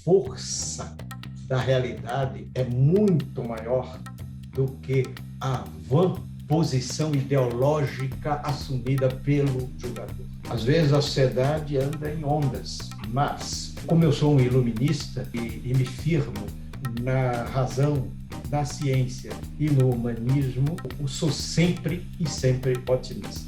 força da realidade é muito maior do que a vã posição ideológica assumida pelo julgador. Às vezes a sociedade anda em ondas, mas como eu sou um iluminista e me firmo na razão, na ciência e no humanismo, eu sou sempre e sempre otimista.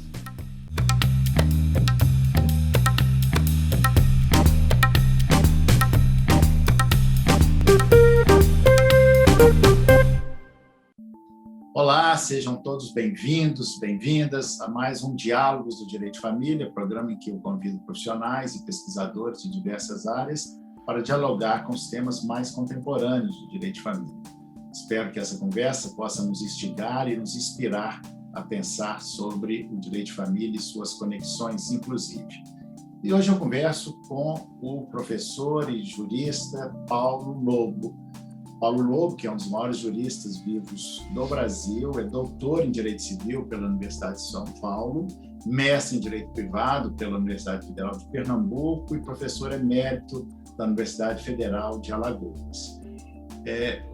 Olá, sejam todos bem-vindos, bem-vindas a mais um Diálogos do Direito de Família, programa em que eu convido profissionais e pesquisadores de diversas áreas para dialogar com os temas mais contemporâneos do direito de família. Espero que essa conversa possa nos instigar e nos inspirar a pensar sobre o direito de família e suas conexões, inclusive. E hoje eu converso com o professor e jurista Paulo Lobo. Paulo Lobo, que é um dos maiores juristas vivos do Brasil, é doutor em Direito Civil pela Universidade de São Paulo, mestre em Direito Privado pela Universidade Federal de Pernambuco e professor emérito da Universidade Federal de Alagoas.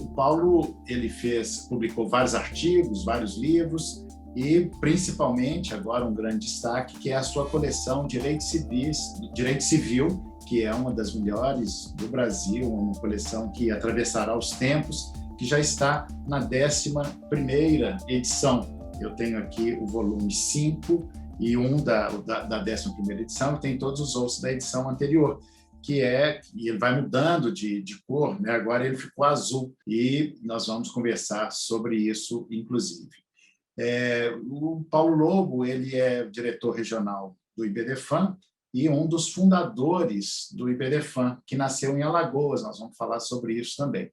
O Paulo publicou vários artigos, vários livros e, principalmente, agora um grande destaque, que é a sua coleção Direito Civil, que é uma das melhores do Brasil, uma coleção que atravessará os tempos, que já está na 11ª edição. Eu tenho aqui o volume 5 e um da 11ª edição, e tem todos os outros da edição anterior, e ele vai mudando de cor, né? Agora ele ficou azul, e nós vamos conversar sobre isso, inclusive. O Paulo Lobo, ele é diretor regional do IBDFAM, e um dos fundadores do IBDFAM, que nasceu em Alagoas. Nós vamos falar sobre isso também.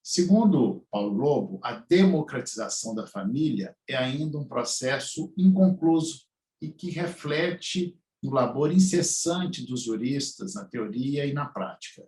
Segundo Paulo Lobo, a democratização da família é ainda um processo inconcluso e que reflete no labor incessante dos juristas na teoria e na prática.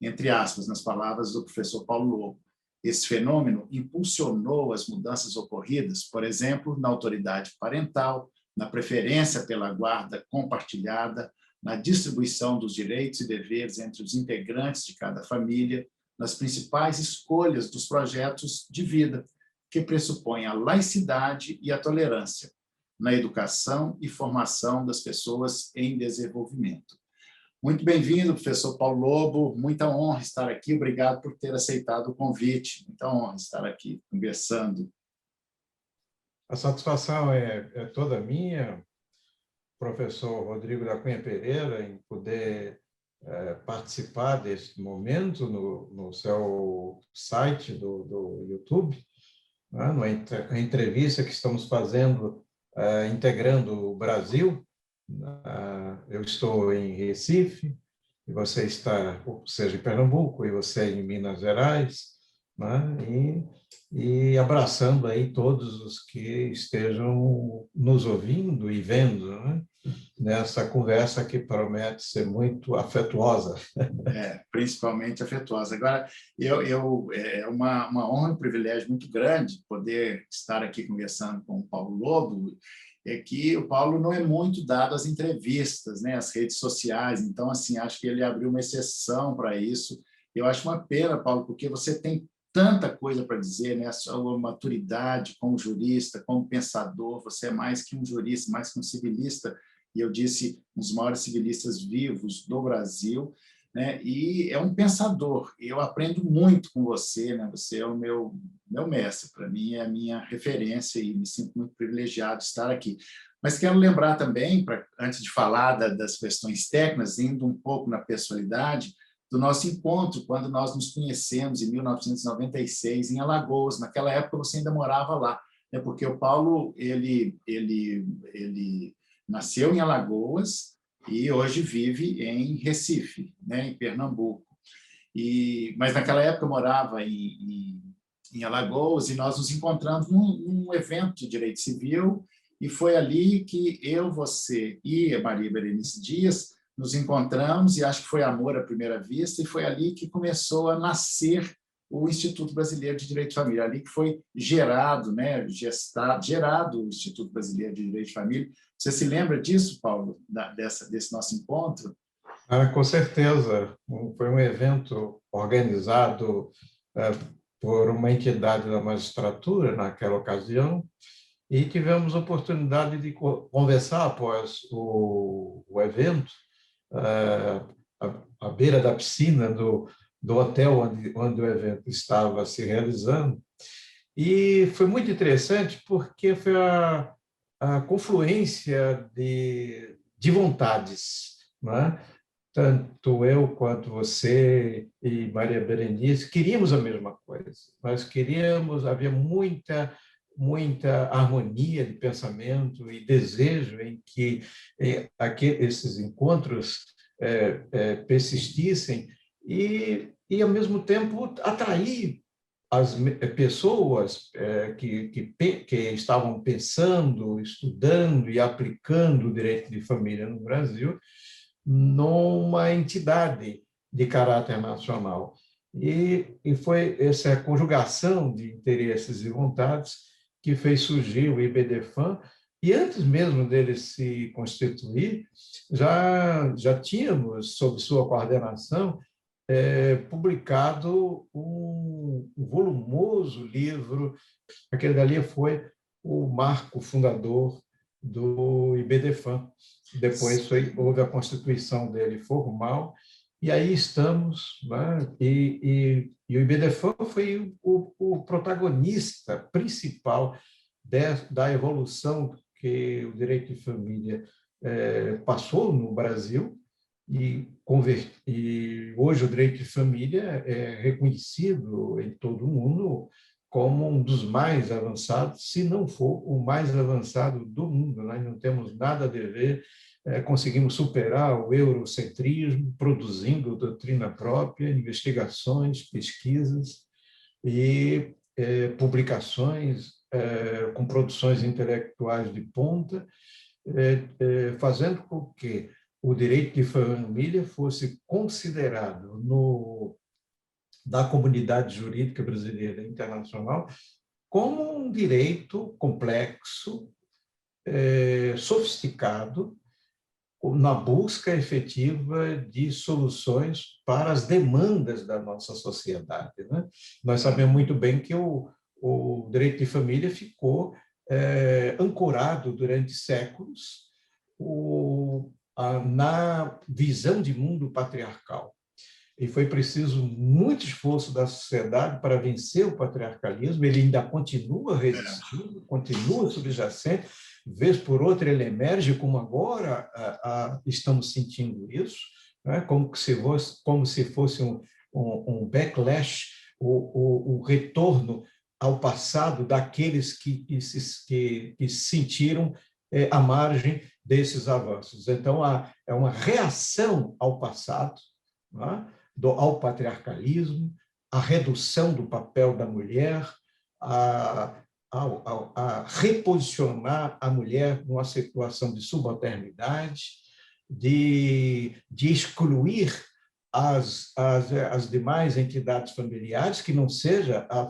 Entre aspas, nas palavras do professor Paulo Lobo, esse fenômeno impulsionou as mudanças ocorridas, por exemplo, na autoridade parental, na preferência pela guarda compartilhada, na distribuição dos direitos e deveres entre os integrantes de cada família, nas principais escolhas dos projetos de vida, que pressupõem a laicidade e a tolerância, na educação e formação das pessoas em desenvolvimento. Muito bem-vindo, professor Paulo Lobo, muita honra estar aqui, obrigado por ter aceitado o convite, muita honra estar aqui conversando. A satisfação é toda minha, professor Rodrigo da Cunha Pereira, em poder participar deste momento no seu site do YouTube, né, numa entrevista que estamos fazendo, integrando o Brasil. Eu estou em Recife, e você está, ou seja, em Pernambuco, e você em Minas Gerais, né, e abraçando aí todos os que estejam nos ouvindo e vendo, né, nessa conversa que promete ser muito afetuosa. Principalmente afetuosa. Agora, é uma honra e um privilégio muito grande poder estar aqui conversando com o Paulo Lobo, é que o Paulo não é muito dado às entrevistas, né, às redes sociais, então, assim, acho que ele abriu uma exceção para isso. Eu acho uma pena, Paulo, porque você tem tanta coisa para dizer, né? A sua maturidade como jurista, como pensador, você é mais que um jurista, mais que um civilista, e eu disse, um dos maiores civilistas vivos do Brasil, né? E é um pensador, eu aprendo muito com você, né? Você é o meu mestre, para mim é a minha referência, e me sinto muito privilegiado de estar aqui. Mas quero lembrar também, antes de falar das questões técnicas, indo um pouco na pessoalidade, do nosso encontro, quando nós nos conhecemos em 1996, em Alagoas. Naquela época, você ainda morava lá, né? Porque o Paulo ele nasceu em Alagoas e hoje vive em Recife, né? Em Pernambuco. Mas naquela época eu morava em Alagoas, e nós nos encontramos num evento de direito civil, e foi ali que eu, você e a Maria Berenice Dias nos encontramos, e acho que foi amor à primeira vista, e foi ali que começou a nascer o Instituto Brasileiro de Direito de Família, ali que foi gerado, né, gerado o Instituto Brasileiro de Direito de Família. Você se lembra disso, Paulo, desse nosso encontro? Com certeza. Foi um evento organizado por uma entidade da magistratura naquela ocasião e tivemos a oportunidade de conversar após o evento, à beira da piscina do hotel onde o evento estava se realizando. E foi muito interessante porque foi a confluência de vontades, não é? Tanto eu quanto você e Maria Berenice queríamos a mesma coisa. Nós queríamos, havia muita harmonia de pensamento e desejo em que esses encontros persistissem e, ao mesmo tempo, atrair as pessoas que estavam pensando, estudando e aplicando o direito de família no Brasil numa entidade de caráter nacional. E foi essa conjugação de interesses e vontades que fez surgir o IBDFAM, e antes mesmo dele se constituir, já tínhamos, sob sua coordenação, publicado um volumoso livro. Aquele dali foi o marco fundador do IBDFAM. Depois houve a constituição dele formal, e aí estamos, né? E o IBDFAM foi o protagonista principal da evolução que o direito de família passou no Brasil, e hoje o direito de família é reconhecido em todo o mundo como um dos mais avançados, se não for o mais avançado do mundo. Nós não temos nada a dever, conseguimos superar o eurocentrismo, produzindo doutrina própria, investigações, pesquisas e publicações com produções intelectuais de ponta, fazendo com que o direito de família fosse considerado da comunidade jurídica brasileira e internacional como um direito complexo, sofisticado, na busca efetiva de soluções para as demandas da nossa sociedade, né? Nós sabemos muito bem que o direito de família ficou ancorado durante séculos na visão de mundo patriarcal. E foi preciso muito esforço da sociedade para vencer o patriarcalismo. Ele ainda continua resistindo, continua subjacente, vez por outra ele emerge, como agora estamos sentindo isso, né? Como se fosse um backlash, o retorno ao passado daqueles que se sentiram à margem desses avanços. Então, é uma reação ao passado, né? Ao patriarcalismo, à redução do papel da mulher, a reposicionar a mulher numa situação de subalternidade, de excluir as demais entidades familiares, que não seja a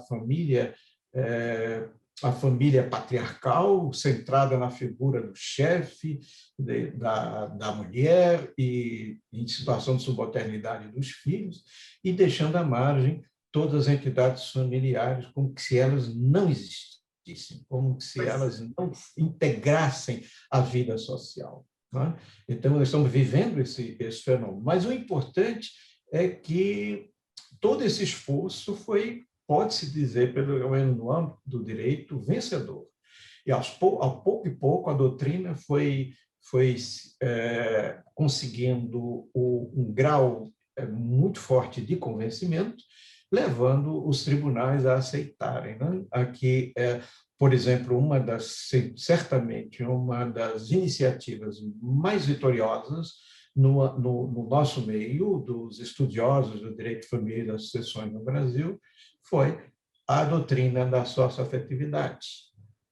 família patriarcal, centrada na figura do chefe, da mulher, e em situação de subalternidade dos filhos, e deixando à margem todas as entidades familiares como se elas não existissem, como se elas não integrassem a vida social. Né? Então, nós estamos vivendo esse fenômeno. Mas o importante é que todo esse esforço pode-se dizer, pelo menos no âmbito do direito, vencedor. E ao pouco e pouco a doutrina foi conseguindo um grau muito forte de convencimento, levando os tribunais a aceitarem, né? Aqui, por exemplo, certamente uma das iniciativas mais vitoriosas no nosso meio, dos estudiosos do direito de família e das sucessões no Brasil, foi a doutrina da socioafetividade,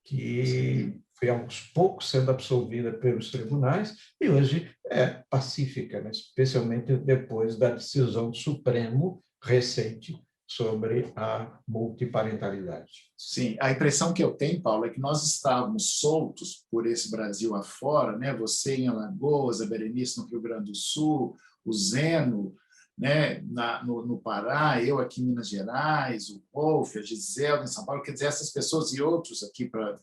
que foi aos poucos sendo absolvida pelos tribunais e hoje é pacífica, né? Especialmente depois da decisão do Supremo recente sobre a multiparentalidade. Sim, a impressão que eu tenho, Paulo, é que nós estávamos soltos por esse Brasil afora, né? Você em Alagoas, a Berenice no Rio Grande do Sul, o Zeno, né? no Pará, eu aqui em Minas Gerais, o Wolf, a Gisela em São Paulo, quer dizer, essas pessoas e outros aqui, para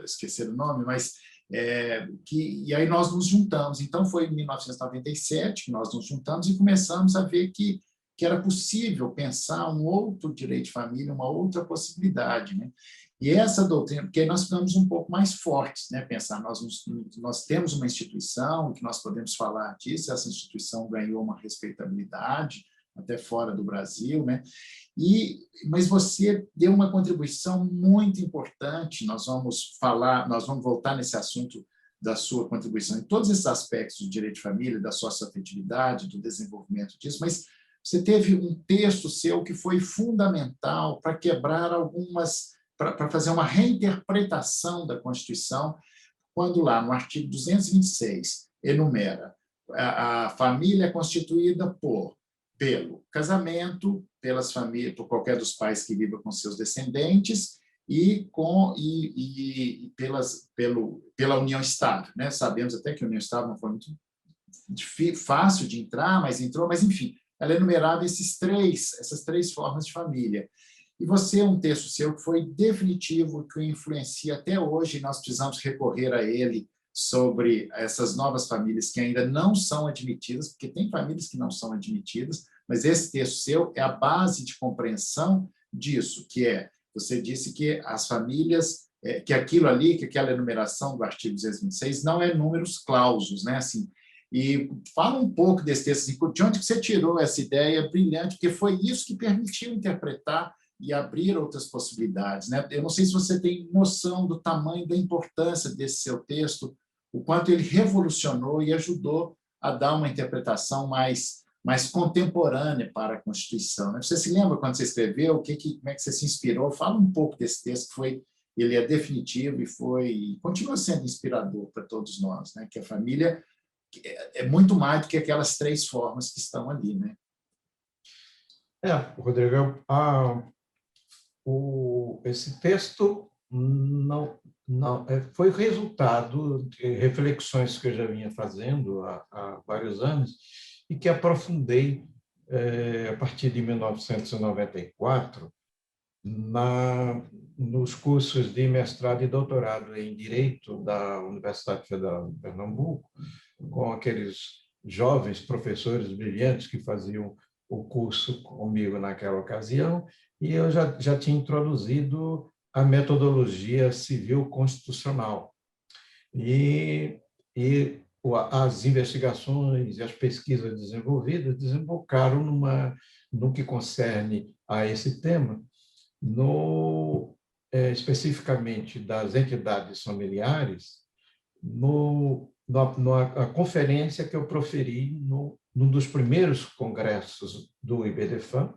esquecer o nome, mas e aí nós nos juntamos. Então, foi em 1997 que nós nos juntamos e começamos a ver que era possível pensar um outro direito de família, uma outra possibilidade, né? E essa doutrina, porque aí nós ficamos um pouco mais fortes, né? Pensar, nós temos uma instituição que nós podemos falar disso, essa instituição ganhou uma respeitabilidade até fora do Brasil, né? Mas você deu uma contribuição muito importante, nós vamos voltar nesse assunto da sua contribuição em todos esses aspectos do direito de família, da socioafetividade, do desenvolvimento disso, mas você teve um texto seu que foi fundamental para quebrar para fazer uma reinterpretação da Constituição, quando lá no artigo 226 enumera a família é constituída pelo casamento, pelas famílias, por qualquer dos pais que viva com seus descendentes e pela união estável, né? Sabemos até que a união estável não foi muito fácil de entrar, mas entrou, mas enfim, ela enumerava essas três formas de família. E você, um texto seu que foi definitivo, que o influencia até hoje, e nós precisamos recorrer a ele sobre essas novas famílias que ainda não são admitidas, porque tem famílias que não são admitidas, mas esse texto seu é a base de compreensão disso, você disse que as famílias, que aquilo ali, que aquela enumeração do artigo 226 não é números clausos, né? Assim, e fala um pouco desse texto, de onde você tirou essa ideia brilhante, porque foi isso que permitiu interpretar e abrir outras possibilidades, né? Eu não sei se você tem noção do tamanho da importância desse seu texto, o quanto ele revolucionou e ajudou a dar uma interpretação mais contemporânea para a Constituição, né? Você se lembra quando você escreveu, como é que você se inspirou? Fala um pouco desse texto, ele é definitivo e continua sendo inspirador para todos nós, né? Que a família é muito mais do que aquelas três formas que estão ali, né? Rodrigo, esse texto não foi resultado de reflexões que eu já vinha fazendo há vários anos e que aprofundei a partir de 1994 nos cursos de mestrado e doutorado em Direito da Universidade Federal de Pernambuco, com aqueles jovens professores brilhantes que faziam o curso comigo naquela ocasião, e eu já tinha introduzido a metodologia civil constitucional. E as investigações e as pesquisas desenvolvidas desembocaram no que concerne a esse tema, especificamente das entidades familiares, na conferência que eu proferi num dos primeiros congressos do IBDFAM,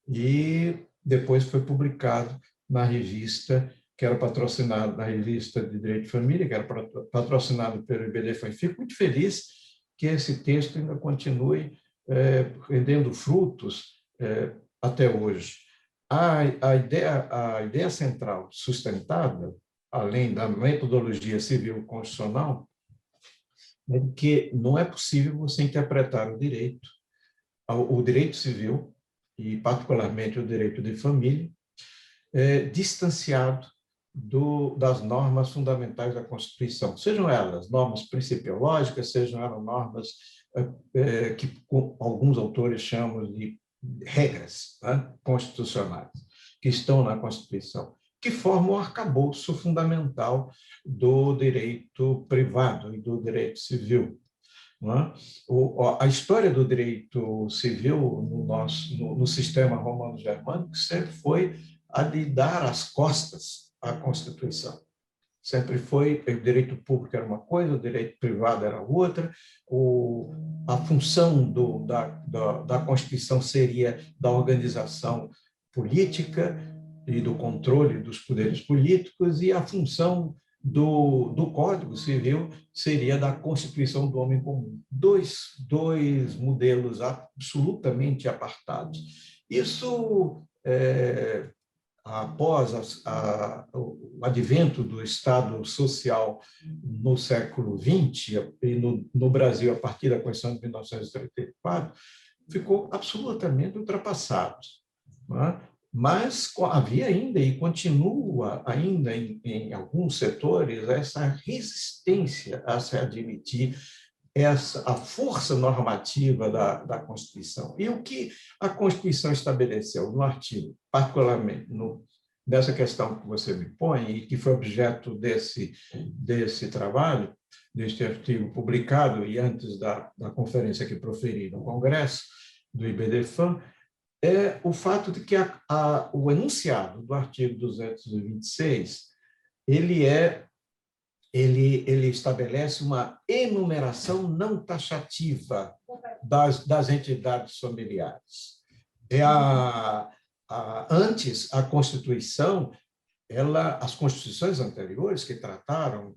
e depois foi publicado na revista que era patrocinada, na revista de Direito de Família, que era patrocinado pelo IBDFAM. E fico muito feliz que esse texto ainda continue rendendo frutos até hoje. A ideia central sustentada, além da metodologia civil constitucional, é que não é possível você interpretar o direito civil, e particularmente o direito de família, distanciado das normas fundamentais da Constituição, sejam elas normas principiológicas, sejam elas normas que alguns autores chamam de regras, né, constitucionais, que estão na Constituição, que formam o arcabouço fundamental do direito privado e do direito civil. Né? A história do direito civil no sistema romano-germânico sempre foi a de dar as costas à Constituição. Sempre foi, o direito público era uma coisa, o direito privado era outra, a função da Constituição seria da organização política e do controle dos poderes políticos, e a função do Código Civil seria da Constituição do Homem Comum. Dois modelos absolutamente apartados. Isso, após o advento do Estado Social no século XX, e no Brasil, a partir da Constituição de 1934, ficou absolutamente ultrapassado. Não é? Mas havia ainda e continua ainda em alguns setores essa resistência a se admitir a força normativa da Constituição. E o que a Constituição estabeleceu no artigo, particularmente nessa questão que você me põe, e que foi objeto desse trabalho, deste artigo publicado e antes da conferência que proferi no Congresso do IBDFAM, é o fato de que o enunciado do artigo 226 ele estabelece uma enumeração não taxativa das entidades familiares. Antes, a Constituição, as constituições anteriores que trataram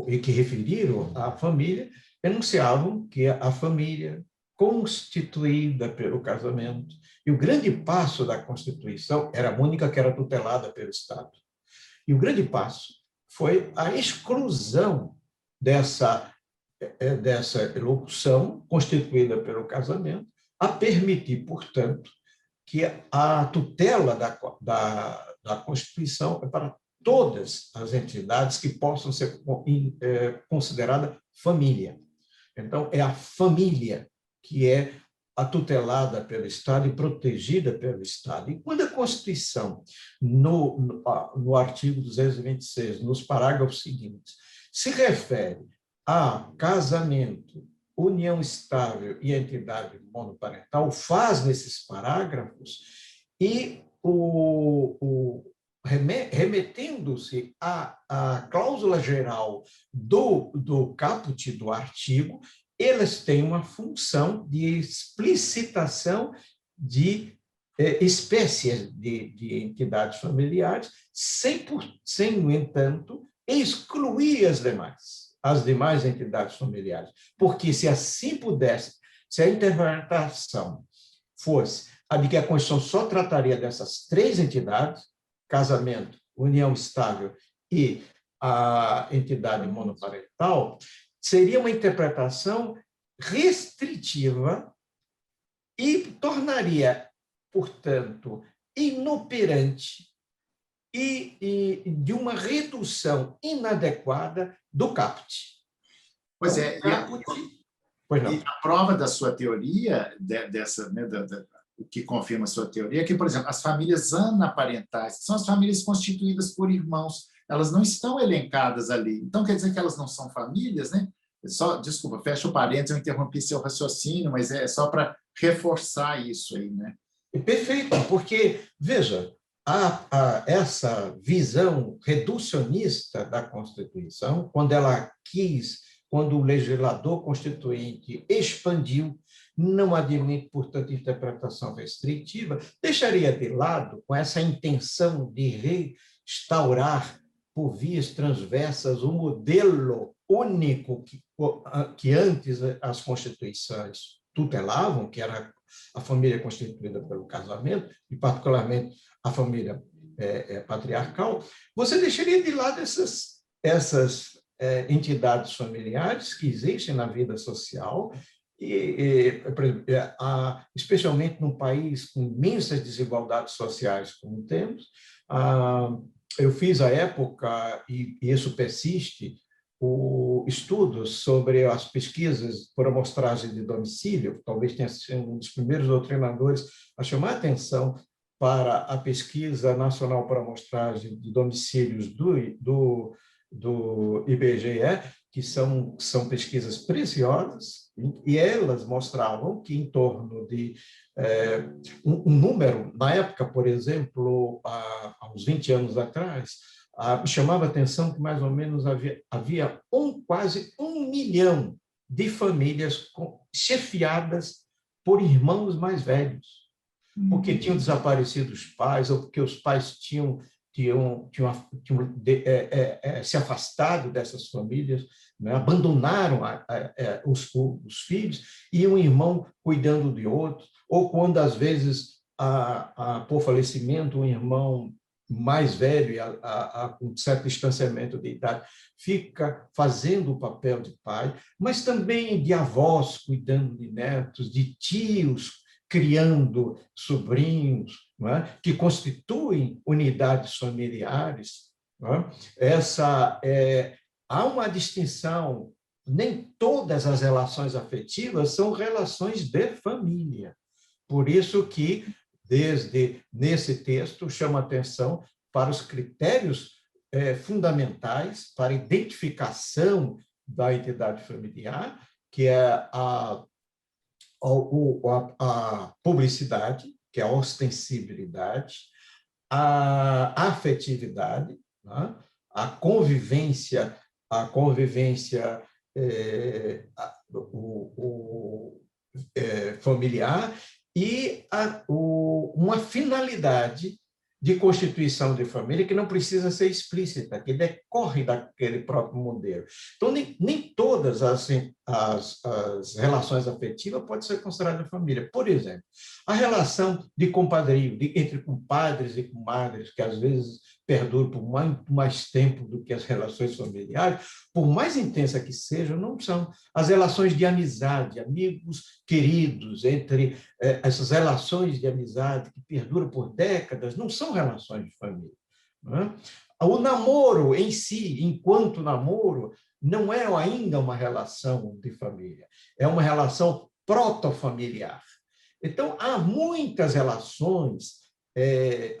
e que referiram à família, enunciavam que a família constituída pelo casamento, e o grande passo da Constituição era a única que era tutelada pelo Estado. E o grande passo foi a exclusão dessa locução constituída pelo casamento, a permitir, portanto, que a tutela da Constituição é para todas as entidades que possam ser consideradas família. Então, é a família que é a tutelada pelo Estado e protegida pelo Estado. E quando a Constituição, no artigo 226, nos parágrafos seguintes, se refere a casamento, união estável e entidade monoparental, faz nesses parágrafos e remetendo-se à cláusula geral do caput do artigo, elas têm uma função de explicitação de espécies de entidades familiares, sem, no entanto, excluir as demais entidades familiares. Porque se assim pudesse, se a interpretação fosse a de que a Constituição só trataria dessas três entidades, casamento, união estável e a entidade monoparental, seria uma interpretação restritiva e tornaria, portanto, inoperante e de uma redução inadequada do caput. Pois é, e a prova da sua teoria, o que confirma a sua teoria, é que, por exemplo, as famílias anaparentais, que são as famílias constituídas por irmãos, elas não estão elencadas ali. Então, quer dizer que elas não são famílias, né? Desculpa, fecha o parênteses, eu interrompi seu raciocínio, mas é só para reforçar isso aí, né? Perfeito, porque, veja, essa visão reducionista da Constituição, quando o legislador constituinte expandiu, não admite, portanto, interpretação restritiva, deixaria de lado, com essa intenção de restaurar por vias transversas o modelo único que antes as constituições tutelavam, que era a família constituída pelo casamento, e particularmente a família patriarcal, você deixaria de lado essas entidades familiares que existem na vida social, especialmente num país com imensas desigualdades sociais como temos. Eu fiz, à época, e isso persiste, estudos sobre as pesquisas por amostragem de domicílio, talvez tenha sido um dos primeiros doutrinadores a chamar a atenção para a pesquisa nacional por amostragem de domicílios do IBGE, que são pesquisas preciosas, e elas mostravam que em torno de um número, na época, por exemplo, há uns 20 anos atrás, chamava a atenção que mais ou menos havia quase 1 milhão de famílias chefiadas por irmãos mais velhos, porque tinham desaparecido os pais, ou porque os pais tinham se afastado dessas famílias, né? Abandonaram os filhos, e um irmão cuidando de outro, ou quando, às vezes, por falecimento, um irmão mais velho, com certo distanciamento de idade, fica fazendo o papel de pai, mas também de avós cuidando de netos, de tios criando sobrinhos, não é? Que constituem unidades familiares. Não é? Há uma distinção, nem todas as relações afetivas são relações de família. Por isso que, nesse texto, chama atenção para os critérios fundamentais para a identificação da entidade familiar, que é a publicidade, que é a ostensibilidade, a afetividade, né? a convivência familiar e uma finalidade de constituição de família que não precisa ser explícita, que decorre daquele próprio modelo. Então, nem todas as relações afetivas podem ser consideradas família. Por exemplo, a relação de compadrio entre compadres e comadres, que às vezes perdura por mais tempo do que as relações familiares, por mais intensa que sejam, não são. As relações de amizade, amigos queridos, entre essas relações de amizade que perduram por décadas, não são relações de família. Não é? O namoro em si, enquanto namoro, não é ainda uma relação de família, é uma relação protofamiliar. Então, há muitas relações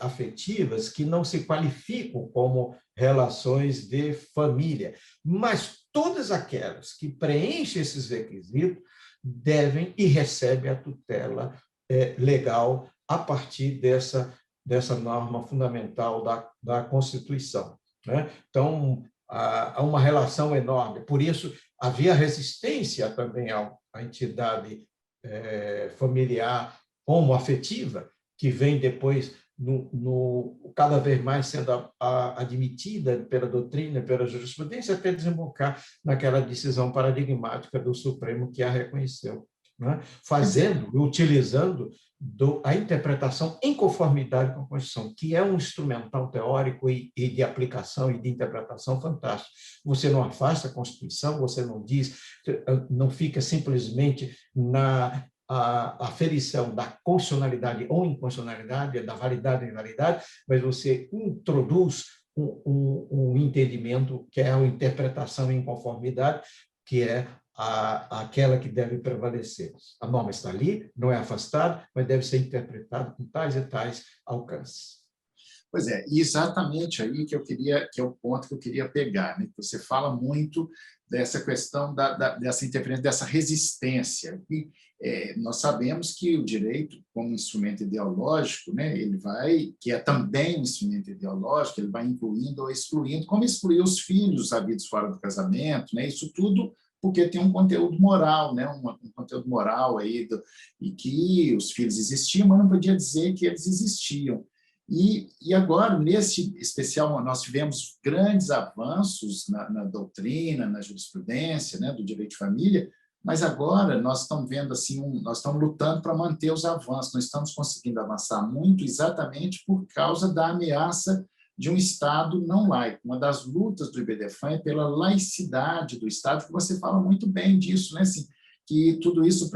afetivas que não se qualificam como relações de família, mas todas aquelas que preenchem esses requisitos devem e recebem a tutela legal a partir dessa norma fundamental da Constituição. Né? Então, há uma relação enorme. Por isso, havia resistência também à entidade familiar homoafetiva, que vem depois, cada vez mais sendo admitida pela doutrina, pela jurisprudência, até desembocar naquela decisão paradigmática do Supremo que a reconheceu, né? Utilizando a interpretação em conformidade com a Constituição, que é um instrumental teórico e de aplicação e de interpretação fantástico. Você não afasta a Constituição, você não diz, não fica simplesmente na aferição da constitucionalidade ou inconstitucionalidade, da validade ou invalidade, mas você introduz um entendimento que é a interpretação em conformidade, que é aquela que deve prevalecer. A norma está ali, não é afastada, mas deve ser interpretada com tais e tais alcances. Pois é, e exatamente aí que é o ponto que eu queria pegar, né? Você fala muito dessa questão dessa interferência, dessa resistência. E nós sabemos que o direito, como instrumento ideológico, né, que é também um instrumento ideológico, ele vai incluindo ou excluindo, como excluir os filhos havidos fora do casamento, né? Isso tudo porque tem um conteúdo moral, né? um conteúdo moral aí e que os filhos existiam, mas não podia dizer que eles existiam. E agora, nesse especial, nós tivemos grandes avanços na doutrina, na jurisprudência, né, do direito de família, mas agora nós estamos vendo assim, nós estamos lutando para manter os avanços, nós estamos conseguindo avançar muito exatamente por causa da ameaça de um Estado não laico. Uma das lutas do IBDFAM é pela laicidade do Estado, que você fala muito bem disso, né? Assim, que tudo isso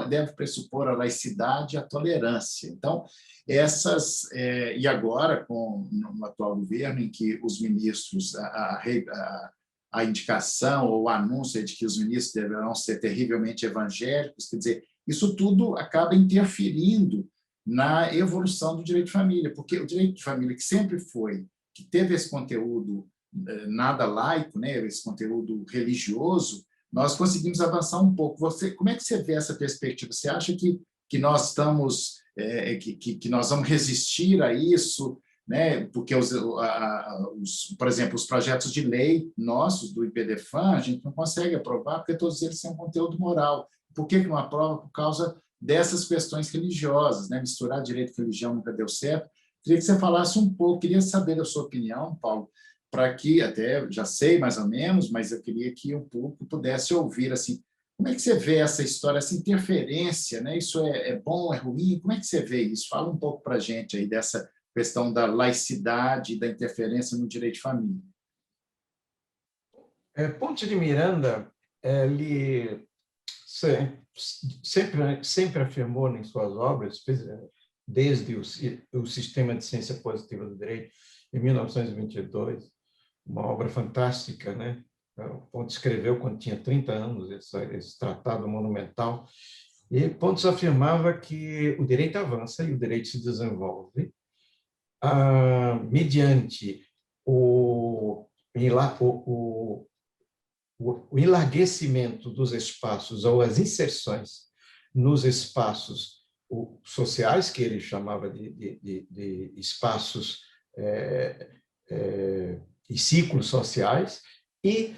deve pressupor a laicidade e a tolerância. Então, e agora, no atual governo, em que os ministros, a indicação ou o anúncio de que os ministros deverão ser terrivelmente evangélicos, quer dizer, isso tudo acaba interferindo na evolução do direito de família, porque o direito de família, que sempre que teve esse conteúdo nada laico, né, esse conteúdo religioso, nós conseguimos avançar um pouco. Como é que você vê essa perspectiva? Você acha que nós estamos, que nós vamos resistir a isso, né? Porque, por exemplo, os projetos de lei nossos, do IBDFAM, a gente não consegue aprovar, porque todos eles têm um conteúdo moral. Por que não aprova? Por causa dessas questões religiosas, né? Misturar direito e religião nunca deu certo. Queria que você falasse um pouco, queria saber da sua opinião, Paulo, para que, até já sei mais ou menos, mas eu queria que o público pudesse ouvir, assim, como é que você vê essa história, essa interferência, né? Isso é bom, é ruim? Como é que você vê isso? Fala um pouco para a gente aí dessa questão da laicidade, da interferência no direito de família. Ponte de Miranda, ele sempre afirmou em suas obras, desde o Sistema de Ciência Positiva do Direito, em 1922, uma obra fantástica, né? Pontes escreveu quando tinha 30 anos esse tratado monumental, e Pontes afirmava que o direito avança e o direito se desenvolve mediante o enlarguecimento dos espaços ou as inserções nos espaços sociais, que ele chamava de espaços e ciclos sociais, e,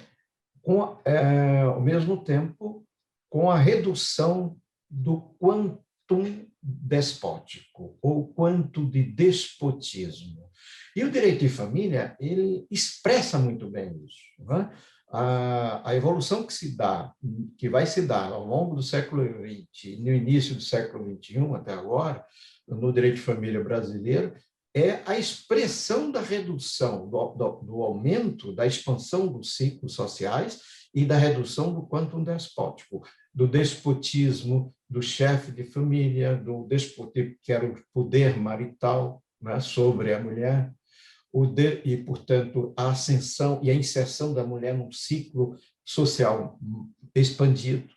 ao mesmo tempo, com a redução do quantum despótico, ou quanto de despotismo. E o direito de família, ele expressa muito bem isso, não é? A evolução que vai se dar ao longo do século XX, no início do século XXI até agora, no direito de família brasileiro, é a expressão da redução, do aumento, da expansão dos ciclos sociais e da redução do quantum despótico, do despotismo do chefe de família, do despotismo, que era o poder marital, né, sobre a mulher, e, portanto, a ascensão e a inserção da mulher num ciclo social expandido,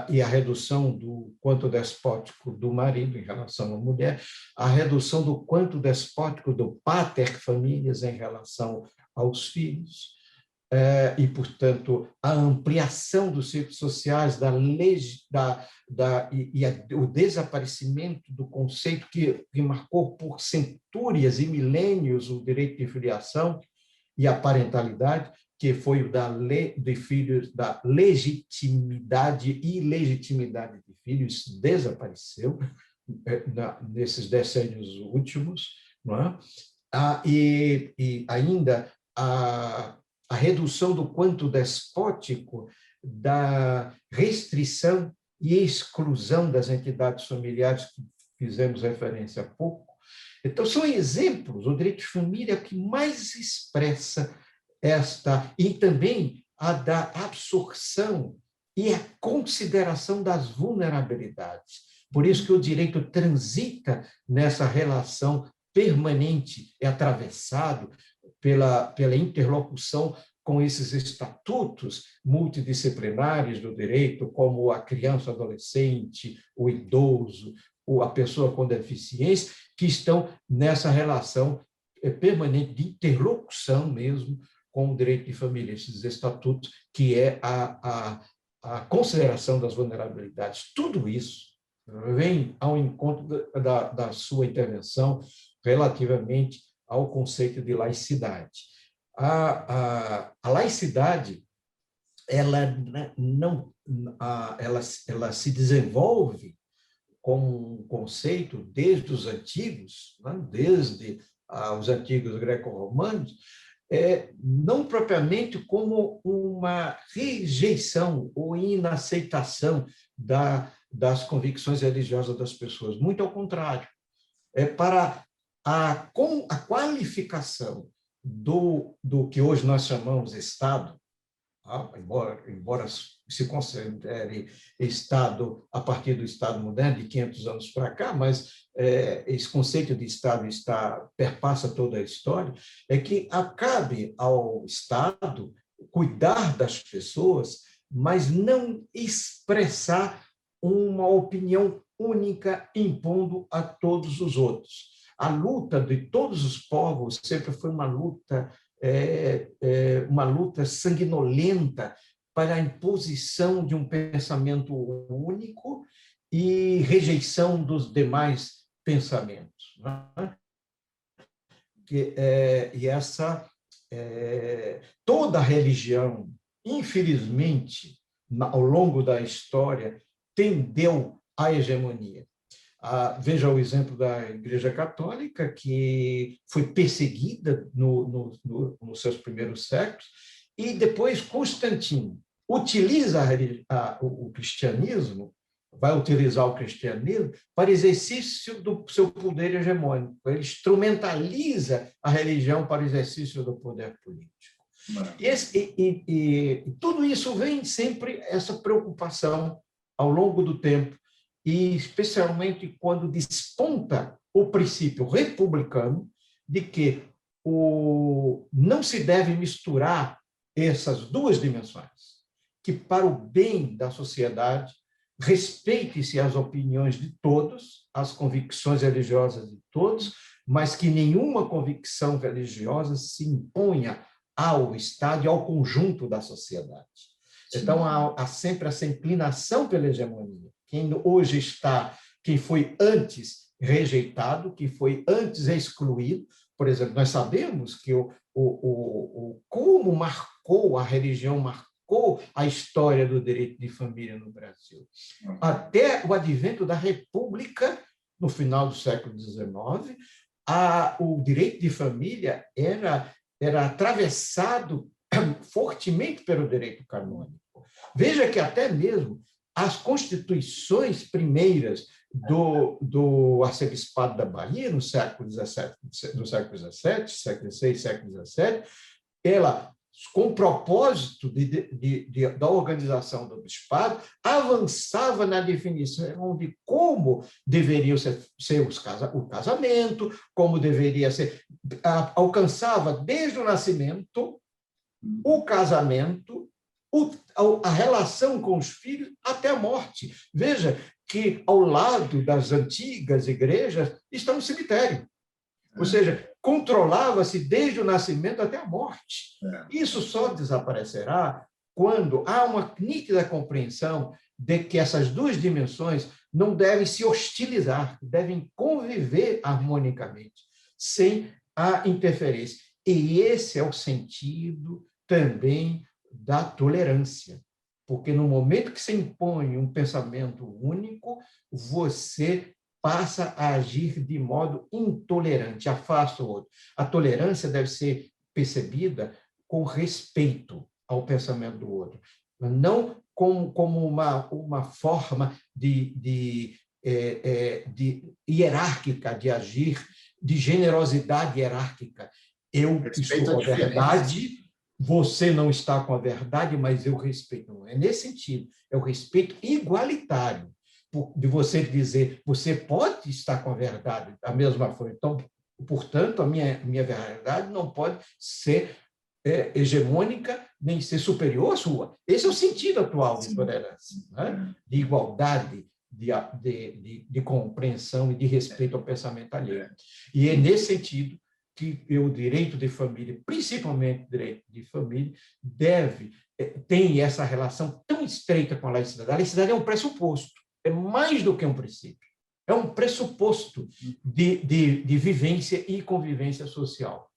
e a redução do quanto despótico do marido em relação à mulher, a redução do quanto despótico do pater familias em relação aos filhos, e, portanto, a ampliação dos círculos sociais, o desaparecimento do conceito que marcou por centúrias e milênios o direito de filiação e a parentalidade, que foi o de filhos, da legitimidade e ilegitimidade de filhos, desapareceu nesses decênios últimos, não é? E ainda a redução do quanto despótico da restrição e exclusão das entidades familiares que fizemos referência há pouco. Então, são exemplos, o direito de família que mais expressa e também a da absorção e a consideração das vulnerabilidades. Por isso que o direito transita nessa relação permanente, é atravessado pela interlocução com esses estatutos multidisciplinares do direito, como a criança, adolescente, o idoso, ou a pessoa com deficiência, que estão nessa relação permanente de interlocução mesmo com o direito de família, esses estatutos, que é a consideração das vulnerabilidades. Tudo isso vem ao encontro da sua intervenção relativamente ao conceito de laicidade. A laicidade, ela se desenvolve como um conceito desde os antigos, né? Desde os antigos greco-romanos, não propriamente como uma rejeição ou inaceitação das convicções religiosas das pessoas. Muito ao contrário, é para a qualificação do que hoje nós chamamos Estado, embora se considere Estado a partir do Estado moderno, de 500 anos para cá, mas esse conceito de Estado perpassa toda a história, é que cabe ao Estado cuidar das pessoas, mas não expressar uma opinião única impondo a todos os outros. A luta de todos os povos sempre foi uma luta sanguinolenta para a imposição de um pensamento único e rejeição dos demais pensamentos. Né? Toda religião, infelizmente, ao longo da história, tendeu à hegemonia. Veja o exemplo da Igreja Católica, que foi perseguida nos seus primeiros séculos, e depois Constantino utiliza o cristianismo, vai utilizar o cristianismo para exercício do seu poder hegemônico. Ele instrumentaliza a religião para o exercício do poder político. E tudo isso vem sempre essa preocupação ao longo do tempo, e especialmente quando desponta o princípio republicano de que não se deve misturar essas duas dimensões, que para o bem da sociedade respeite-se as opiniões de todos, as convicções religiosas de todos, mas que nenhuma convicção religiosa se imponha ao Estado e ao conjunto da sociedade. Então, há sempre essa inclinação pela hegemonia. Quem foi antes rejeitado, quem foi antes excluído. Por exemplo, nós sabemos que como marcou a religião, marcou a história do direito de família no Brasil. Até o advento da República, no final do século XIX, o direito de família era atravessado fortemente pelo direito canônico. Veja que até mesmo as constituições primeiras do arcebispado da Bahia, no século XVII, século XVI, século XVII, ela, com o propósito da organização do bispado, avançava na definição de como deveria ser o casamento, como deveria ser, alcançava desde o nascimento, o casamento, a relação com os filhos até a morte. Veja que, ao lado das antigas igrejas, está um cemitério. Ou seja, controlava-se desde o nascimento até a morte. Isso só desaparecerá quando há uma nítida compreensão de que essas duas dimensões não devem se hostilizar, devem conviver harmonicamente, sem a interferência. E esse é o sentido também da tolerância, porque no momento que se impõe um pensamento único, você passa a agir de modo intolerante, afasta o outro. A tolerância deve ser percebida com respeito ao pensamento do outro, não como uma forma de hierárquica de agir, de generosidade hierárquica. Eu estou com a verdade, você não está com a verdade, mas eu respeito. Não é nesse sentido, é o respeito igualitário, de você dizer, você pode estar com a verdade da mesma forma. Então, portanto, a minha verdade não pode ser hegemônica, nem ser superior à sua. Esse é o sentido atual de tolerância, né? De igualdade, de compreensão e de respeito ao pensamento alheio. E é nesse sentido que o direito de família, principalmente o direito de família, tem essa relação tão estreita com a laicidade. A laicidade é um pressuposto, é mais do que um princípio. É um pressuposto de vivência e convivência social.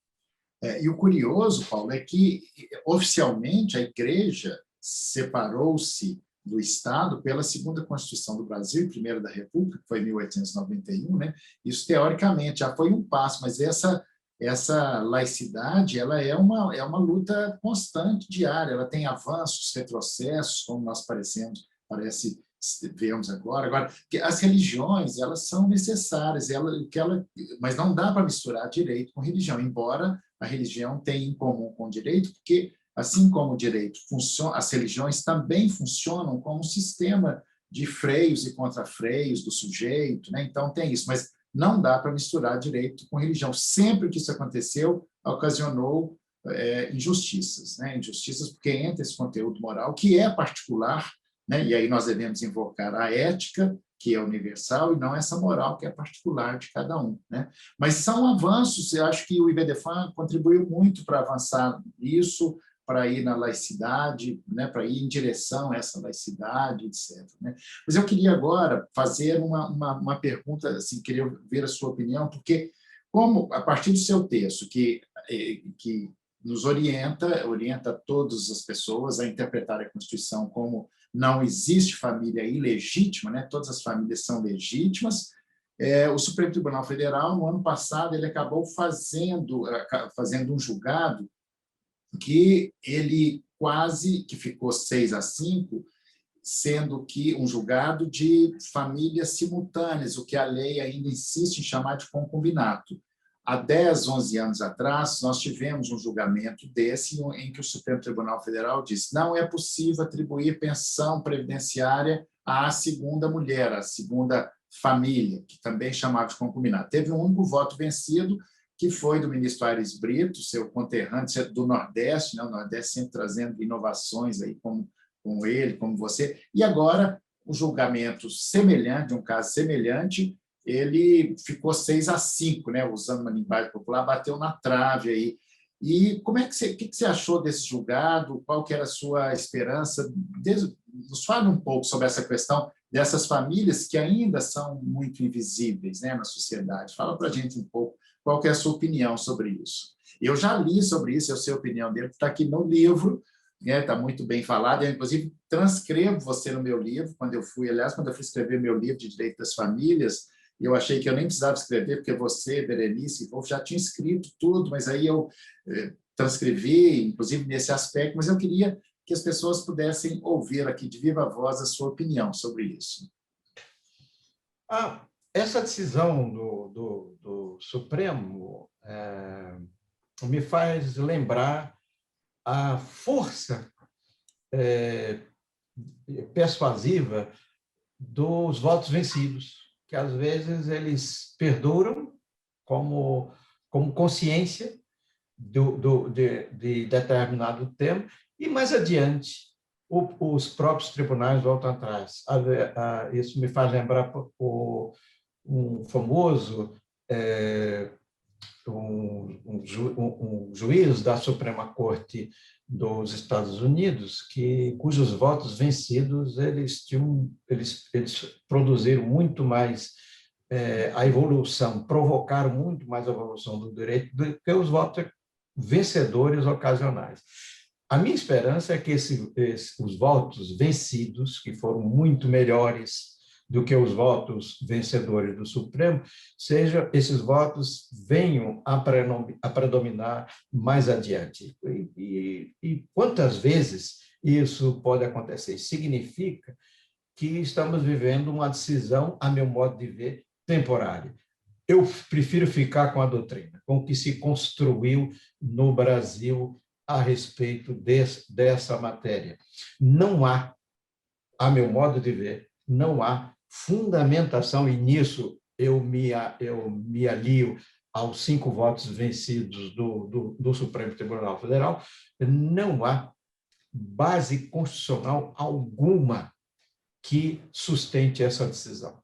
E o curioso, Paulo, é que, oficialmente, a Igreja separou-se do Estado pela segunda Constituição do Brasil, primeira da República, que foi em 1891, né? Isso, teoricamente, já foi um passo, mas essa laicidade, ela é uma luta constante, diária, ela tem avanços, retrocessos, como nós vemos agora. Agora, as religiões, elas são necessárias, mas não dá para misturar direito com religião, embora a religião tenha em comum com o direito, porque, assim como o direito funciona, as religiões também funcionam como um sistema de freios e contrafreios do sujeito, né? Então, tem isso, mas não dá para misturar direito com religião. Sempre que isso aconteceu, ocasionou injustiças, né? Injustiças porque entra esse conteúdo moral, que é particular, né? E aí nós devemos invocar a ética, que é universal, e não essa moral, que é particular de cada um, né? Mas são avanços, eu acho que o IBDFAM contribuiu muito para avançar nisso, para ir na laicidade, né? Para ir em direção a essa laicidade, etc., né? Mas eu queria agora fazer uma pergunta, assim, queria ver a sua opinião, porque, como, a partir do seu texto, que nos orienta todas as pessoas a interpretar a Constituição como não existe família ilegítima, né? Todas as famílias são legítimas, O Supremo Tribunal Federal, no ano passado, ele acabou fazendo um julgado que ele quase que ficou 6-5, sendo que um julgado de famílias simultâneas, o que a lei ainda insiste em chamar de concubinato. Há 10, 11 anos atrás, nós tivemos um julgamento desse, em que o Supremo Tribunal Federal disse: não é possível atribuir pensão previdenciária à segunda mulher, à segunda família, que também chamava de concubinato. Teve um único voto vencido, que foi do ministro Aires Brito, seu conterrâneo do Nordeste, né? O Nordeste sempre trazendo inovações aí, como ele, como você, e agora um julgamento semelhante, um caso semelhante, ele ficou 6-5, né? Usando uma linguagem popular, bateu na trave aí. E como é que o que você achou desse julgado? Qual que era a sua esperança? Nos fale um pouco sobre essa questão dessas famílias que ainda são muito invisíveis, né, na sociedade. Fala para a gente um pouco qual que é a sua opinião sobre isso. Eu já li sobre isso, eu sei a opinião dele, que está aqui no livro, está muito bem falado. Eu, inclusive, transcrevo você no meu livro, quando eu fui escrever meu livro de Direito das Famílias, eu achei que eu nem precisava escrever, porque você, Berenice, já tinha escrito tudo, mas aí eu transcrevi, inclusive nesse aspecto, mas eu queria que as pessoas pudessem ouvir aqui de viva voz a sua opinião sobre isso. Essa decisão do Supremo me faz lembrar a força persuasiva dos votos vencidos, que às vezes eles perduram como consciência de determinado tema, e mais adiante os próprios tribunais voltam atrás. Isso me faz lembrar um famoso um juiz da Suprema Corte dos Estados Unidos, cujos votos vencidos eles produziram muito mais a evolução, provocaram muito mais a evolução do direito do que os votos vencedores ocasionais. A minha esperança é que os votos vencidos, que foram muito melhores do que os votos vencedores do Supremo, esses votos venham a predominar mais adiante. E quantas vezes isso pode acontecer? Significa que estamos vivendo uma decisão, a meu modo de ver, temporária. Eu prefiro ficar com a doutrina, com o que se construiu no Brasil a respeito dessa matéria. Não há, a meu modo de ver, não há fundamentação, e nisso eu me alio aos 5 votos vencidos do Supremo Tribunal Federal, não há base constitucional alguma que sustente essa decisão.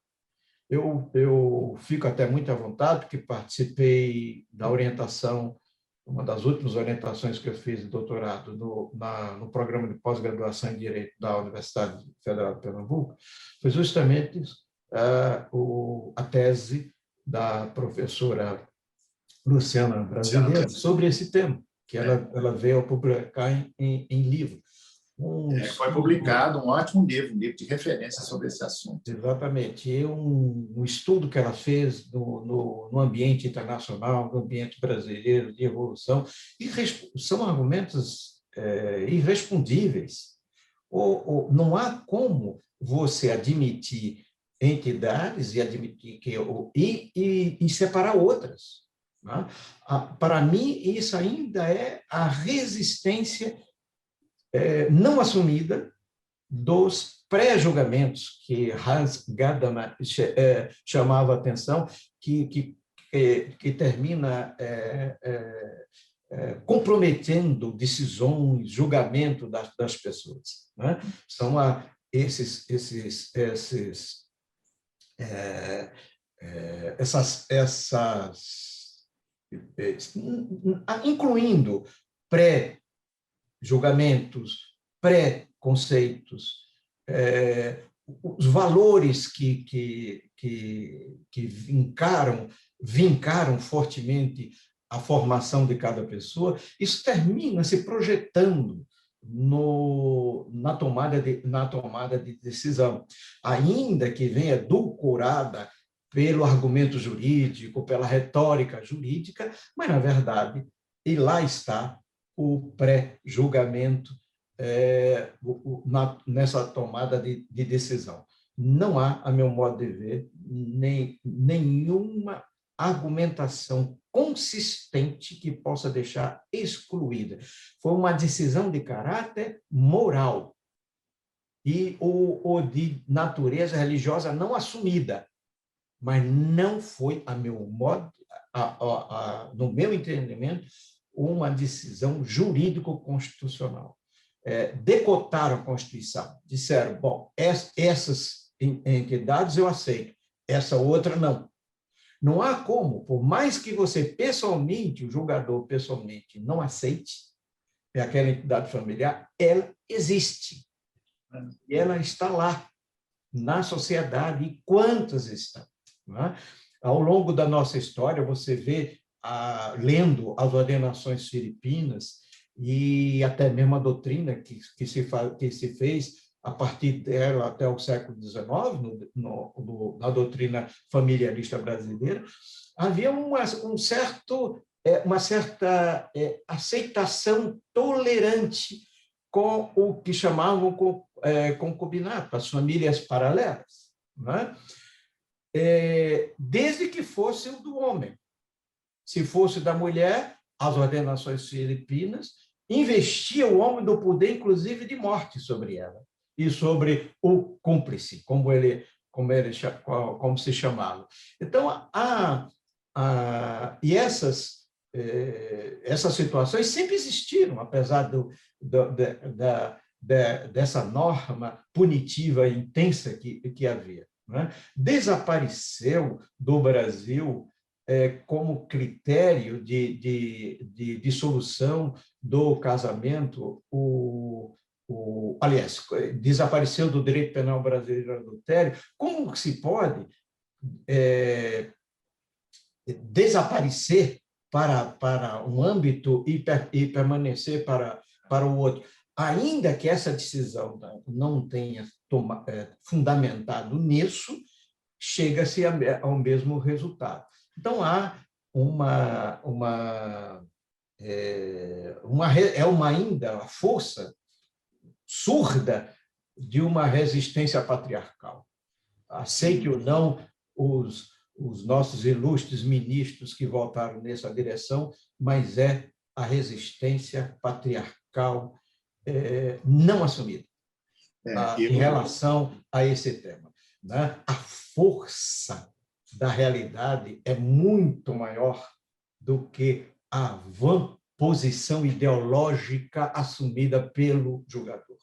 Eu fico até muito à vontade, porque participei da orientação, uma das últimas orientações que eu fiz de doutorado no programa de pós-graduação em Direito da Universidade Federal de Pernambuco, foi justamente a tese da professora Luciana Brasileiro sobre esse tema, que ela veio a publicar em livro. Foi publicado um ótimo livro, um livro de referência sobre esse assunto. Exatamente. E um estudo que ela fez no ambiente internacional, no ambiente brasileiro, de evolução, e são argumentos irrespondíveis. Não há como você admitir entidades e separar outras. Né? Para mim, isso ainda é a resistência não assumida dos pré-julgamentos que Hans Gadamer chamava a atenção, que termina comprometendo decisões, julgamento das pessoas. Né? São incluindo pré-julgamentos, pré-conceitos, os valores que vincaram fortemente a formação de cada pessoa, isso termina se projetando na tomada de decisão, ainda que venha edulcorada pelo argumento jurídico, pela retórica jurídica, mas, na verdade, e lá está o pré-julgamento nessa tomada de decisão. Não há, a meu modo de ver, nenhuma argumentação consistente que possa deixar excluída. Foi uma decisão de caráter moral ou de natureza religiosa não assumida, mas não foi, a meu modo, no meu entendimento, uma decisão jurídico-constitucional. Decotaram a Constituição, disseram, bom, essas entidades eu aceito, essa outra não. Não há como, por mais que você pessoalmente, o julgador pessoalmente, não aceite aquela entidade familiar, ela existe. E ela está lá, na sociedade, e quantas estão? Não é? Ao longo da nossa história, você vê, lendo as ordenações filipinas e até mesmo a doutrina que se fez a partir dela até o século XIX, na doutrina familiarista brasileira, havia uma certa aceitação tolerante com o que chamavam concubinato, as famílias paralelas, não é? Desde que fosse o do homem. Se fosse da mulher, as ordenações filipinas investiam o homem do poder, inclusive de morte, sobre ela e sobre o cúmplice, como se chamava. Então, essas situações sempre existiram, apesar dessa norma punitiva intensa que havia. Né? Desapareceu do Brasil como critério de solução do casamento aliás, desapareceu do direito penal brasileiro o adultério. Como se pode desaparecer para um âmbito e permanecer para o outro? Ainda que essa decisão não tenha fundamentado nisso, chega-se ao mesmo resultado. Então, há ainda a força surda de uma resistência patriarcal. Aceite ou não os nossos ilustres ministros que voltaram nessa direção, mas é a resistência patriarcal não assumida em relação a esse tema. Né? A força da realidade é muito maior do que a vã posição ideológica assumida pelo julgador.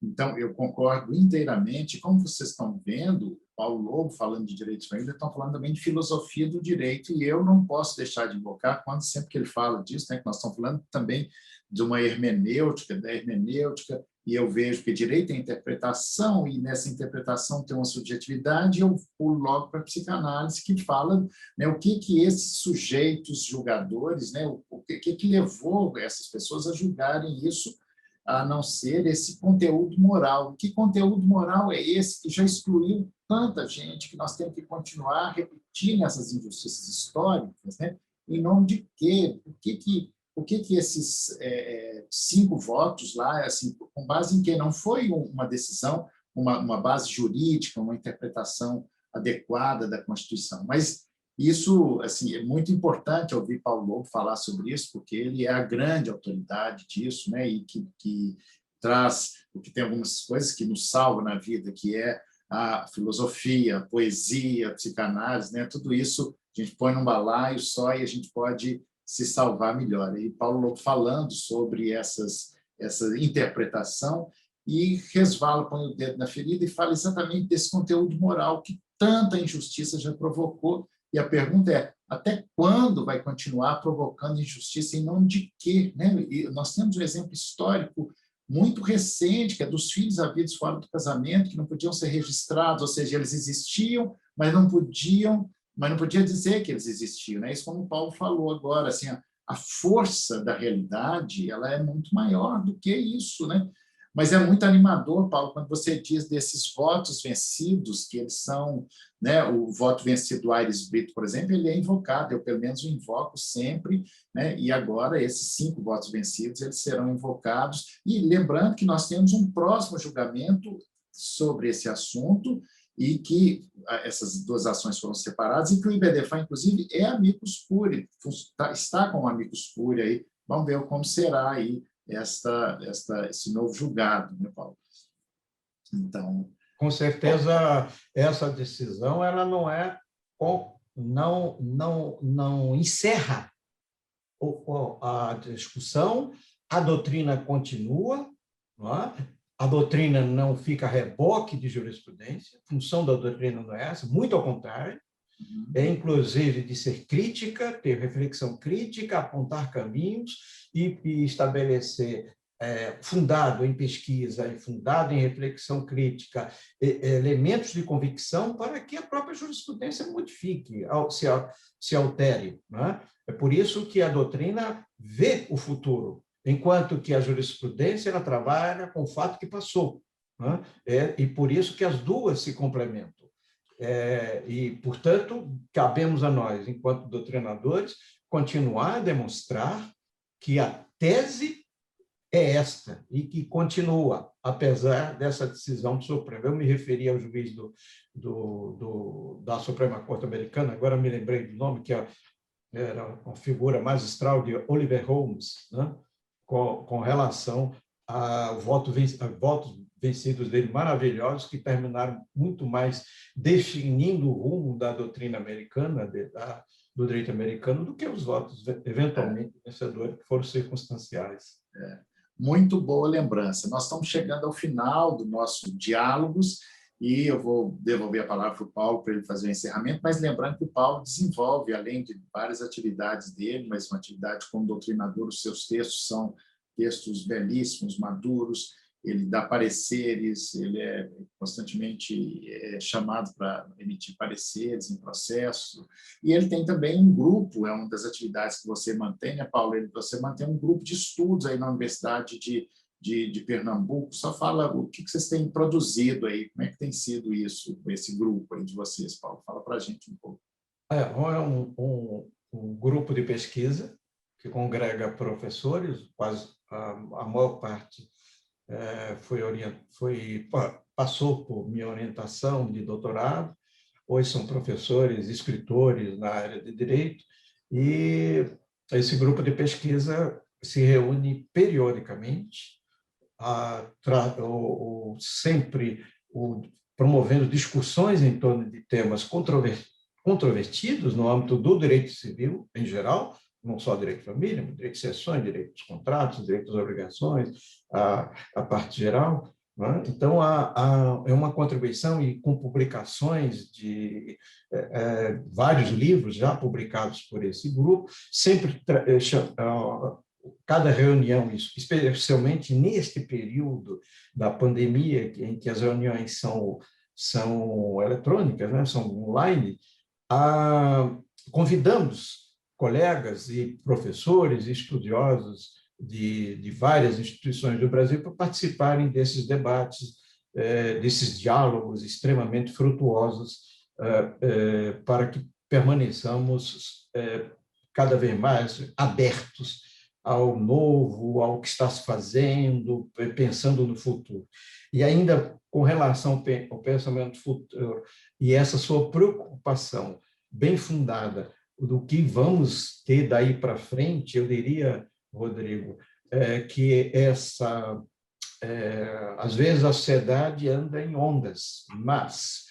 Então, eu concordo inteiramente. Como vocês estão vendo, Paulo Lobo falando de direito de família, estão falando também de filosofia do direito, e eu não posso deixar de invocar, sempre que ele fala disso, né, que nós estamos falando também de uma hermenêutica, e eu vejo que direito é interpretação, e nessa interpretação tem uma subjetividade, e eu pulo logo para a psicanálise, que fala, né, o que esses sujeitos julgadores, né, o que levou essas pessoas a julgarem isso, a não ser esse conteúdo moral. Que conteúdo moral é esse que já excluiu tanta gente, que nós temos que continuar repetindo essas injustiças históricas, né? Em nome de quê? Por que esses 5 votos lá, assim, com base em quê? Não foi uma decisão, uma base jurídica, uma interpretação adequada da Constituição, mas isso, assim, é muito importante ouvir Paulo Lobo falar sobre isso, porque ele é a grande autoridade disso, né? E que traz, porque tem algumas coisas que nos salvam na vida, que é a filosofia, a poesia, a psicanálise, né? Tudo isso a gente põe num balaio só e a gente pode se salvar melhor. E Paulo Lobo falando sobre essa interpretação e resvala, põe o dedo na ferida e fala exatamente desse conteúdo moral que tanta injustiça já provocou. E a pergunta é, até quando vai continuar provocando injustiça, em nome de quê? Né? E nós temos um exemplo histórico muito recente, que é dos filhos havidos fora do casamento, que não podiam ser registrados, ou seja, eles existiam, mas não podia dizer que eles existiam. Né? Isso como o Paulo falou agora, assim, a força da realidade ela é muito maior do que isso. Né? Mas é muito animador, Paulo, quando você diz desses votos vencidos, que eles são, né, o voto vencido do Aires Brito, por exemplo, ele é invocado, eu pelo menos o invoco sempre, né, e agora esses 5 votos vencidos, eles serão invocados, e lembrando que nós temos um próximo julgamento sobre esse assunto, e que essas 2 ações foram separadas, e que o IBDFA, inclusive, é amicus curiae, está com amicus curiae aí, vamos ver como será aí esse novo julgado, né, Paulo? Então, com certeza, essa decisão ela não encerra a discussão, a doutrina continua, não é? A doutrina não fica a reboque de jurisprudência, a função da doutrina não é essa, muito ao contrário, é inclusive de ser crítica, ter reflexão crítica, apontar caminhos e estabelecer, fundado em pesquisa e fundado em reflexão crítica, elementos de convicção para que a própria jurisprudência modifique, se altere. Não é? É por isso que a doutrina vê o futuro, enquanto que a jurisprudência ela trabalha com o fato que passou. Não é? E por isso que as duas se complementam. E, portanto, cabemos a nós, enquanto doutrinadores, continuar a demonstrar que a tese é esta e que continua, apesar dessa decisão do Supremo. Eu me referi ao juiz da Suprema Corte Americana, agora me lembrei do nome, que era uma figura magistral de Oliver Holmes, né? com relação a votos vencidos dele, maravilhosos, que terminaram muito mais definindo o rumo da doutrina americana, do direito americano, do que os votos eventualmente vencedores, que foram circunstanciais. Muito boa lembrança. Nós estamos chegando ao final do nosso Diálogos, e eu vou devolver a palavra para o Paulo para ele fazer o encerramento, mas lembrando que o Paulo desenvolve, além de várias atividades dele, mas uma atividade como doutrinador, os seus textos são textos belíssimos, maduros, ele dá pareceres, ele é constantemente chamado para emitir pareceres em processo, e ele tem também um grupo, é uma das atividades que você mantém, né, Paulo? Você mantém um grupo de estudos aí na Universidade de Pernambuco. Só fala o que vocês têm produzido aí, como é que tem sido isso, esse grupo aí de vocês, Paulo? Fala para a gente um pouco. É um grupo de pesquisa que congrega professores, quase a maior parte passou por minha orientação de doutorado, hoje são professores, escritores na área de direito, e esse grupo de pesquisa se reúne periodicamente, sempre promovendo discussões em torno de temas controvertidos no âmbito do direito civil em geral, não só direito de família, mas direito de sucessões, direito dos contratos, direito das obrigações, a parte geral. Né? Então, é uma contribuição, e com publicações de vários livros já publicados por esse grupo, sempre cada reunião, especialmente neste período da pandemia, em que as reuniões são eletrônicas, né? São online, convidamos colegas e professores e estudiosos de várias instituições do Brasil para participarem desses debates, desses diálogos extremamente frutuosos, para que permaneçamos cada vez mais abertos ao novo, ao que está se fazendo, pensando no futuro. E ainda com relação ao pensamento futuro e essa sua preocupação bem fundada do que vamos ter daí para frente, eu diria, Rodrigo, que às vezes a sociedade anda em ondas, mas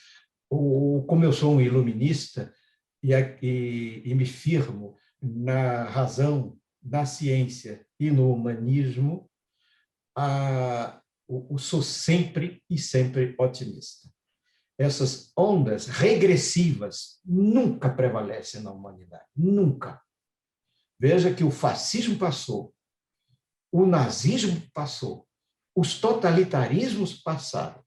como eu sou um iluminista e me firmo na razão, na ciência e no humanismo, sou sempre e sempre otimista. Essas ondas regressivas nunca prevalecem na humanidade, nunca. Veja que o fascismo passou, o nazismo passou, os totalitarismos passaram,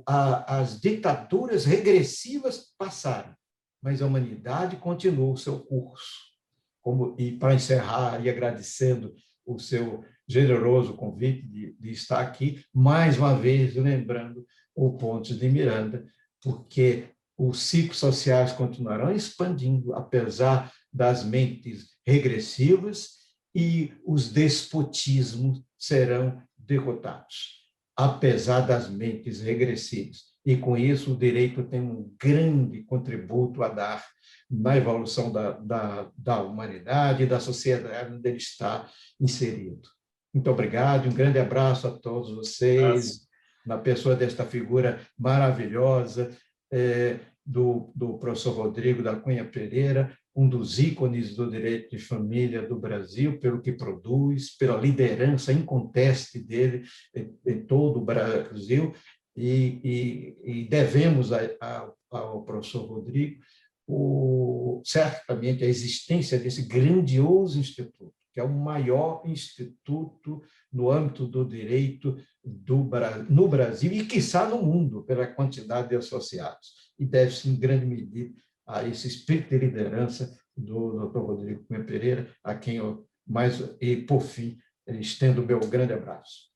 as ditaduras regressivas passaram, mas a humanidade continuou o seu curso. E para encerrar, e agradecendo o seu generoso convite de estar aqui, mais uma vez lembrando o Pontes de Miranda, porque os ciclos sociais continuarão expandindo, apesar das mentes regressivas, e os despotismos serão derrotados, apesar das mentes regressivas. E, com isso, o direito tem um grande contributo a dar na evolução da humanidade e da sociedade onde ele está inserido. Muito obrigado, um grande abraço a todos vocês, na pessoa desta figura maravilhosa, do professor Rodrigo da Cunha Pereira, um dos ícones do direito de família do Brasil, pelo que produz, pela liderança inconteste dele em todo o Brasil, e devemos ao professor Rodrigo certamente a existência desse grandioso instituto, que é o maior instituto no âmbito do direito no Brasil e, quiçá, no mundo, pela quantidade de associados. E deve-se, em grande medida, a esse espírito de liderança do Dr. Rodrigo Cunha Pereira, a quem eu por fim, estendo o meu grande abraço.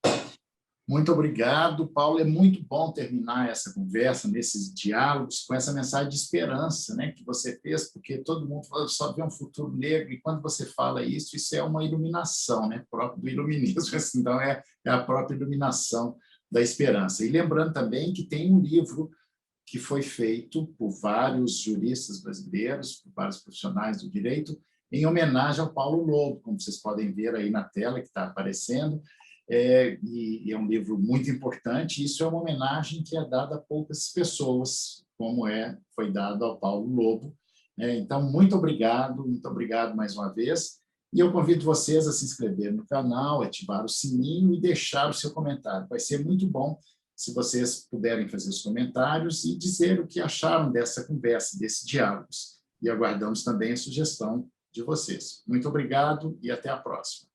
Muito obrigado, Paulo. É muito bom terminar essa conversa, nesses diálogos, com essa mensagem de esperança, né, que você fez, porque todo mundo só vê um futuro negro, e quando você fala isso é uma iluminação, né, próprio do iluminismo. Então, é a própria iluminação da esperança. E lembrando também que tem um livro que foi feito por vários juristas brasileiros, por vários profissionais do direito, em homenagem ao Paulo Lobo, como vocês podem ver aí na tela que está aparecendo. E é um livro muito importante. Isso é uma homenagem que é dada a poucas pessoas, como foi dado ao Paulo Lobo. Então, muito obrigado mais uma vez. E eu convido vocês a se inscrever no canal, ativar o sininho e deixar o seu comentário. Vai ser muito bom se vocês puderem fazer os comentários e dizer o que acharam dessa conversa, desses diálogos. E aguardamos também a sugestão de vocês. Muito obrigado e até a próxima.